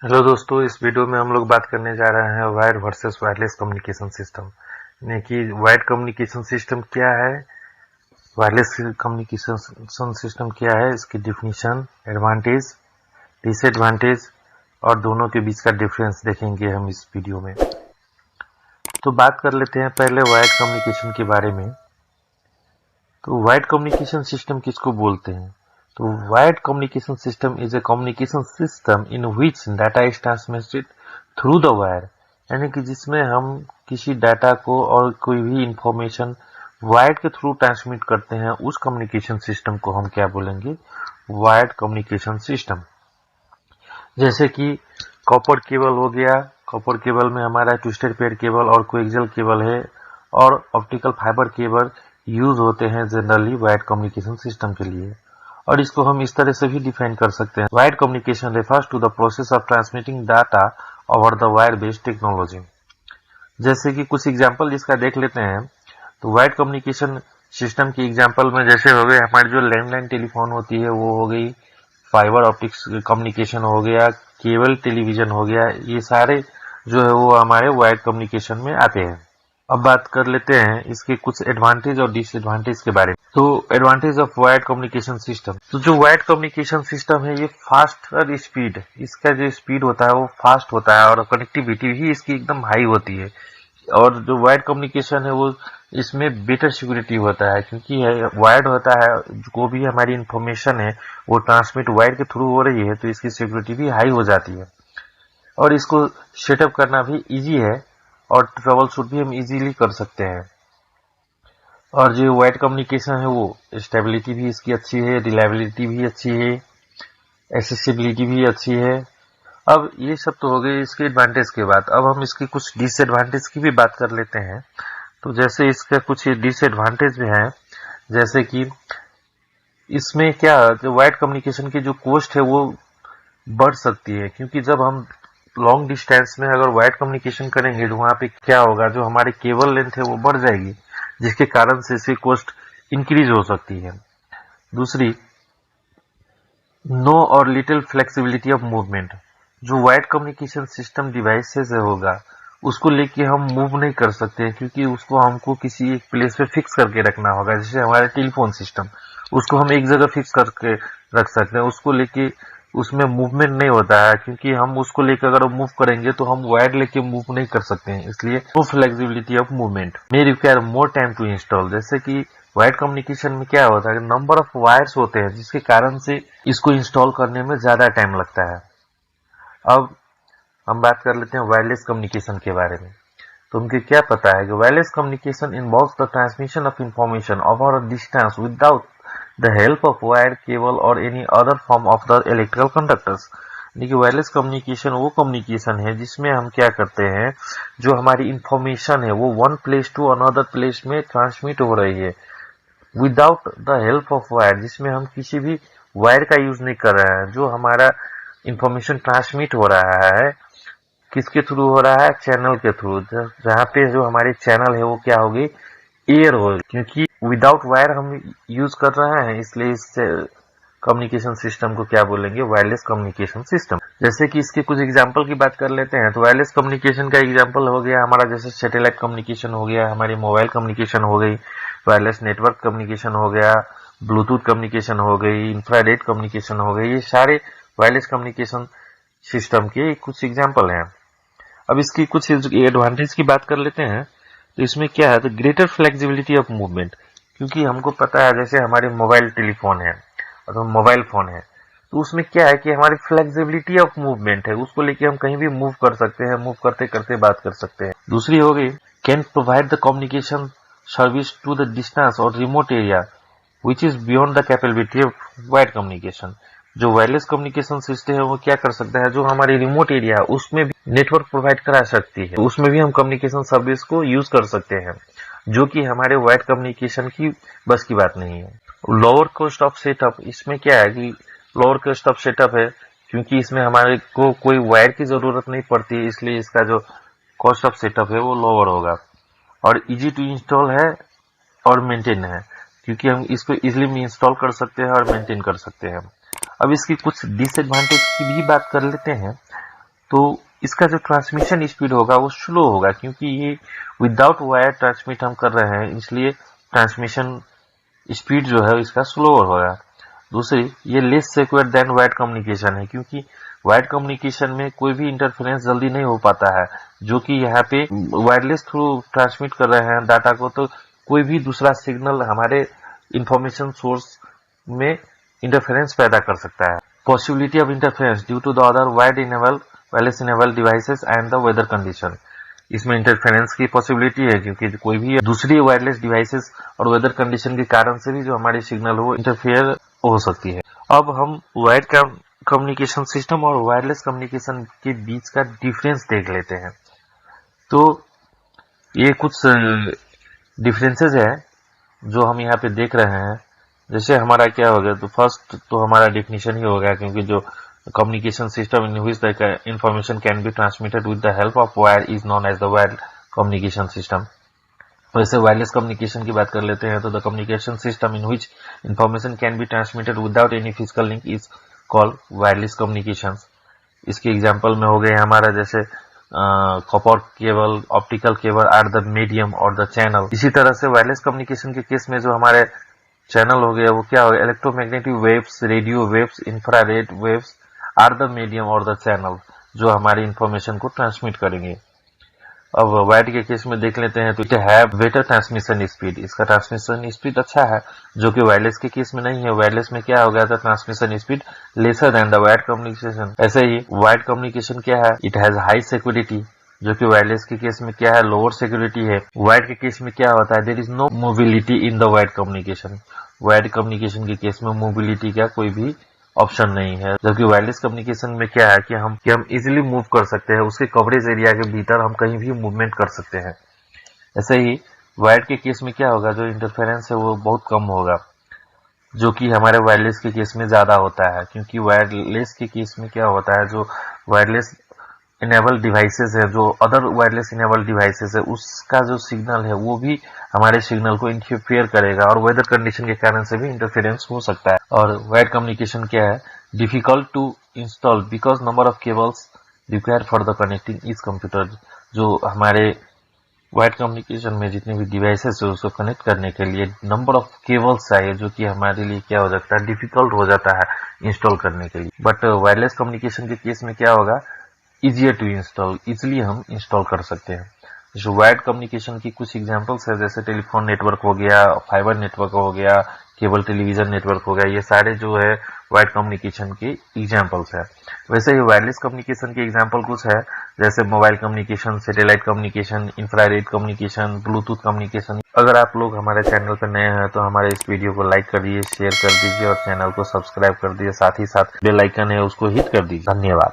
Hello दोस्तों, इस video में हम लोग बात करने जा रहे हैं wired versus wireless communication system. यानी कि वायर्ड कम्युनिकेशन सिस्टम क्या है, वायरलेस कम्युनिकेशन सिस्टम क्या है, इसकी डिफिनीशन, एडवांटेज, डिसएडवांटेज और दोनों के बीच का डिफरेंस देखेंगे हम इस वीडियो में। तो बात कर लेते हैं पहले वायर्ड कम्युनिकेशन के बारे में। तो वायर्ड कम्युनिकेशन सिस्टम किसको बोलते हैं? तो wired communication system is a communication system in which data is transmitted through the wire, यानी कि जिसमें हम किसी डाटा को और कोई भी इंफॉर्मेशन वायर के थ्रू ट्रांसमिट करते हैं, उस कम्युनिकेशन सिस्टम को हम क्या बोलेंगे? Wired communication system. जैसे कि कॉपर केबल हो गया, कॉपर केबल में हमारा ट्विस्टेड पेयर केबल और कोएक्सियल केबल है, और ऑप्टिकल फाइबर केबल यूज होते हैं जनरली वायर्ड कम्युनिकेशन सिस्टम के लिए। और इसको हम इस तरह से भी डिफाइन कर सकते हैं, wired communication refers to the process of transmitting data over the wire based technology. जैसे कि कुछ एग्जांपल इसका देख लेते हैं। तो वायर्ड कम्युनिकेशन सिस्टम की एग्जांपल में जैसे हो गए हमारी जो लैंडलाइन टेलीफोन होती है वो हो गई, फाइबर ऑप्टिक्स कम्युनिकेशन हो गया, केबल टेलीविजन हो गया, ये सारे जो है वो हमारे वायर्ड कम्युनिकेशन में आते हैं। अब बात कर लेते हैं इसके कुछ एडवांटेज और डिसएडवांटेज के बारे में। तो advantage of wired communication system, तो जो वायर्ड कम्युनिकेशन सिस्टम है ये फास्टर स्पीड, इसका जो स्पीड होता है वो फास्ट होता है और कनेक्टिविटी भी इसकी एकदम हाई होती है। और जो वायर्ड कम्युनिकेशन है वो इसमें बेटर सिक्योरिटी होता है, क्योंकि वायर्ड होता है, जो भी हमारी इंफॉर्मेशन है वो ट्रांसमिट वायर के थ्रू हो रही है, तो इसकी सिक्योरिटी भी हाई हो जाती है और इसको सेटअप करना भी इजी है और ट्रबल शूट भी हम इजीली कर सकते हैं। और जो वायर्ड कम्युनिकेशन है वो स्टेबिलिटी भी इसकी अच्छी है, रिलायबिलिटी भी अच्छी है, एक्सेसिबिलिटी भी अच्छी है। अब ये सब तो हो गए इसके एडवांटेज के बाद, अब हम इसके कुछ डिसएडवांटेज की भी बात कर लेते हैं। तो जैसे इसका कुछ डिसएडवांटेज भी है, जैसे कि इसमें क्या, जो वायर्ड कम्युनिकेशन की जो कॉस्ट है वो बढ़ सकती है, क्योंकि जब हम लॉन्ग डिस्टेंस में अगर वायर्ड कम्युनिकेशन करेंगे तो वहां पे क्या होगा, जो हमारी केबल लेंथ है वो बढ़ जाएगी, जिसके कारण से इसकी कॉस्ट इंक्रीज हो सकती है। दूसरी, नो और लिटिल फ्लेक्सिबिलिटी ऑफ मूवमेंट, जो वायर्ड कम्युनिकेशन सिस्टम डिवाइसेस होगा उसको लेके हम मूव नहीं कर सकते हैं, क्योंकि उसको हमको किसी एक प्लेस पे फिक्स करके रखना होगा। जैसे हमारा टेलीफोन सिस्टम, उसको हम एक जगह फिक्स करके रख सकते हैं, उसको लेके उसमें मूवमेंट नहीं होता है, क्योंकि हम उसको लेकर अगर मूव करेंगे तो हम वायर लेके मूव नहीं कर सकते हैं, इसलिए no flexibility of movement may require more time to install. जैसे कि वायर्ड कम्युनिकेशन में क्या होता है, नंबर ऑफ वायर्स होते हैं, जिसके कारण से इसको इंस्टॉल करने में ज्यादा टाइम लगता है। अब हम बात कर लेते हैं वायरलेस कम्युनिकेशन के बारे में। तो उनके क्या पता है कि wireless communication involves the transmission of information over a distance without the help of wire, cable or any other form of the electrical conductors। देखिए, वायरलेस कम्युनिकेशन वो कम्युनिकेशन है जिसमें हम क्या करते हैं, जो हमारी इंफॉर्मेशन है वो one place to another place में ट्रांसमिट हो रही है without the help of wire, जिसमें हम किसी भी वायर का यूज नहीं कर रहे हैं। जो हमारा इंफॉर्मेशन ट्रांसमिट हो रहा है किसके थ्रू हो रहा है? चैनल के थ्रू, जहाँ पे जो हमारी चैनल है वो क्या होगी? एयर होगी, क्योंकि विदाउट वायर हम यूज कर रहे हैं, इसलिए इस कम्युनिकेशन सिस्टम को क्या बोलेंगे? Wireless communication system. जैसे कि इसके कुछ एग्जांपल की बात कर लेते हैं। तो वायरलेस कम्युनिकेशन का एग्जांपल हो गया हमारा, जैसे सैटेलाइट कम्युनिकेशन हो गया, हमारी मोबाइल कम्युनिकेशन हो गई, वायरलेस नेटवर्क कम्युनिकेशन हो गया, ब्लूटूथ कम्युनिकेशन हो गई, इंफ्रारेड कम्युनिकेशन हो गई, ये सारे वायरलेस कम्युनिकेशन सिस्टम के कुछ एग्जाम्पल हैं। अब इसकी कुछ एडवांटेज की बात कर लेते हैं। तो इसमें क्या है, तो ग्रेटर फ्लेक्सिबिलिटी ऑफ मूवमेंट, क्योंकि हमको पता है जैसे हमारे मोबाइल टेलीफोन है और मोबाइल फोन है, तो उसमें क्या है कि हमारी फ्लेक्सिबिलिटी ऑफ मूवमेंट है, उसको लेके हम कहीं भी मूव कर सकते हैं, मूव करते करते बात कर सकते हैं। दूसरी हो गई, can provide the communication service to the distance और remote area which is beyond the capability of wired communication. जो वायरलेस कम्युनिकेशन सिस्टम है वो क्या कर सकता है, जो हमारी रिमोट एरिया है उसमें भी नेटवर्क प्रोवाइड करा सकती है, उसमें भी हम कम्युनिकेशन सर्विस को यूज कर सकते हैं, जो कि हमारे वायर्ड कम्युनिकेशन की बस की बात नहीं है। लोअर कॉस्ट ऑफ सेटअप, इसमें क्या है कि लोअर कॉस्ट ऑफ सेटअप है, क्योंकि इसमें हमारे को कोई वायर की जरूरत नहीं पड़ती, इसलिए इसका जो कॉस्ट ऑफ सेटअप है वो लोअर होगा। और इजी टू इंस्टॉल है और मेंटेन है, क्योंकि हम इसको इजिली इंस्टॉल कर सकते हैं और मेंटेन कर सकते हैं। अब इसकी कुछ डिसएडवांटेज की भी बात कर लेते हैं। तो इसका जो ट्रांसमिशन स्पीड होगा वो स्लो होगा, क्योंकि ये विदाउट वायर ट्रांसमिट हम कर रहे हैं, इसलिए ट्रांसमिशन स्पीड जो है इसका स्लो होगा। दूसरी, ये less secure than wired communication है, क्योंकि वायर्ड कम्युनिकेशन में कोई भी इंटरफेरेंस जल्दी नहीं हो पाता है, जो कि यहाँ पे वायरलेस थ्रू ट्रांसमिट कर रहे हैं डाटा को, तो कोई भी दूसरा सिग्नल हमारे इंफॉर्मेशन सोर्स में इंटरफेरेंस पैदा कर सकता है। Possibility of interference due to the other wireless enable devices and the weather condition. इसमें इंटरफेरेंस की पॉसिबिलिटी है, क्योंकि कोई भी दूसरी वायरलेस डिवाइसेस और वेदर कंडीशन के कारण से भी जो हमारी सिग्नल हो इंटरफेयर हो सकती है। अब हम वायर्ड कम्युनिकेशन सिस्टम और वायरलेस कम्युनिकेशन के बीच का डिफरेंस देख लेते हैं। तो ये कुछ डिफरेंसेस है जो हम यहाँ पे देख रहे हैं। जैसे हमारा क्या हो गया, तो फर्स्ट तो हमारा डेफिनेशन ही हो गया, क्योंकि जो communication system in which the information can be transmitted with the help of wire is known as the wired communication system। वैसे वायरलेस कम्युनिकेशन की बात कर लेते हैं, तो the communication system in which information can be transmitted without any physical link is called wireless communication. इसके example में हो गए हमारा जैसे copper cable, optical cable are the medium और द चैनल। इसी तरह से वायरलेस कम्युनिकेशन के केस में जो हमारे चैनल हो गया वो क्या हो गया, electromagnetic waves, radio waves, infrared waves are the medium और द चैनल, जो हमारी इंफॉर्मेशन को ट्रांसमिट करेंगे। अब वायर्ड के केस में देख लेते हैं, तो it have better transmission speed, इसका ट्रांसमिशन स्पीड अच्छा है, जो कि वायरलेस के केस में नहीं है। वायरलेस में क्या हो गया था, transmission speed lesser than the wired communication. ऐसे ही वायर्ड कम्युनिकेशन क्या है, इट हैज हाई सिक्योरिटी, जो कि वायरलेस के केस में क्या है, लोअर सिक्योरिटी है। वायर्ड के केस में क्या होता है, there is no mobility in the wired communication. Wired communication के केस में मोबिलिटी का कोई भी ऑप्शन नहीं है, जबकि वायरलेस कम्युनिकेशन में क्या है कि हम इजीली मूव कर सकते हैं, उसके कवरेज एरिया के भीतर हम कहीं भी मूवमेंट कर सकते हैं। ऐसे ही वायर्ड के केस में क्या होगा, जो इंटरफेरेंस है वो बहुत कम होगा, जो कि हमारे वायरलेस के केस में ज्यादा होता है, क्योंकि वायरलेस के केस में क्या होता है, जो वायरलेस इनेबल डिवाइसेस है, जो अदर वायरलेस इनेबल डिवाइसेस है, उसका जो सिग्नल है वो भी हमारे सिग्नल को इंटरफेयर करेगा, और वेदर कंडीशन के कारण से भी इंटरफेरेंस हो सकता है। और वायर्ड कम्युनिकेशन क्या है, difficult to install because number of cables required for the connecting is computer. जो हमारे वायर्ड कम्युनिकेशन में जितने भी डिवाइसेस है उसको कनेक्ट करने के लिए नंबर ऑफ केबल्स चाहिए, जो कि हमारे लिए क्या हो जाता है, डिफिकल्ट हो जाता है इंस्टॉल करने के लिए। बट वायरलेस कम्युनिकेशन के केस में क्या होगा, इजियर टू इंस्टॉल, इजिली हम इंस्टॉल कर सकते हैं। जो वायर्ड कम्युनिकेशन की कुछ एग्जांपल्स है, जैसे टेलीफोन नेटवर्क हो गया, फाइबर नेटवर्क हो गया, केबल टेलीविजन नेटवर्क हो गया, ये सारे जो है वायर्ड कम्युनिकेशन के एग्जांपल्स है। वैसे ही वायरलेस कम्युनिकेशन के एग्जांपल कुछ है, जैसे mobile communication, satellite communication, infrared communication, Bluetooth communication. अगर आप लोग हमारे चैनल पर नए हैं तो हमारे इस वीडियो को लाइक कर दीजिए, शेयर कर दीजिए और चैनल को सब्सक्राइब कर दीजिए, साथ ही साथ बेल आइकन है उसको हिट कर दीजिए। धन्यवाद।